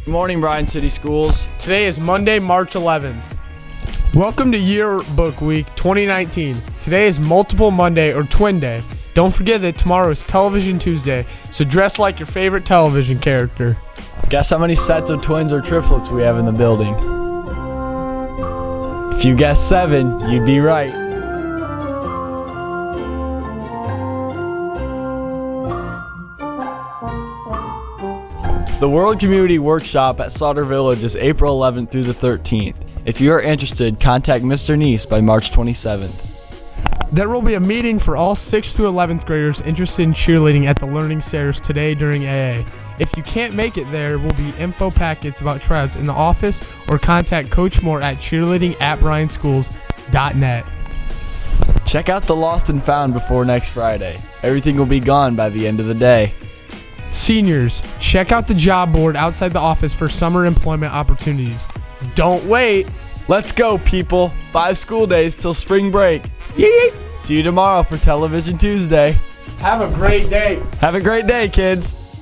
Good morning, Bryan City Schools. Today is Monday, March 11th. Welcome to Yearbook Week 2019. Today is Multiple Monday or Twin Day. Don't forget that tomorrow is Television Tuesday, so dress like your favorite television character. Guess how many sets of twins or triplets we have in the building? If you guessed 7, you'd be right. The World Community Workshop at Sauder Village is April 11th through the 13th. If you are interested, contact Mr. Niese by March 27th. There will be a meeting for all 6th through 11th graders interested in cheerleading at the Learning Centers today during AA. If you can't make it, there will be info packets about tryouts in the office, or contact Coach Moor at cheerleading@bryanschools.net. Check out the Lost and Found before next Friday. Everything will be gone by the end of the day. Seniors, check out the job board outside the office for summer employment opportunities. Don't wait. Let's go, people. 5 school days till spring break. Yeet. See you tomorrow for Television Tuesday. Have a great day. Have a great day, kids.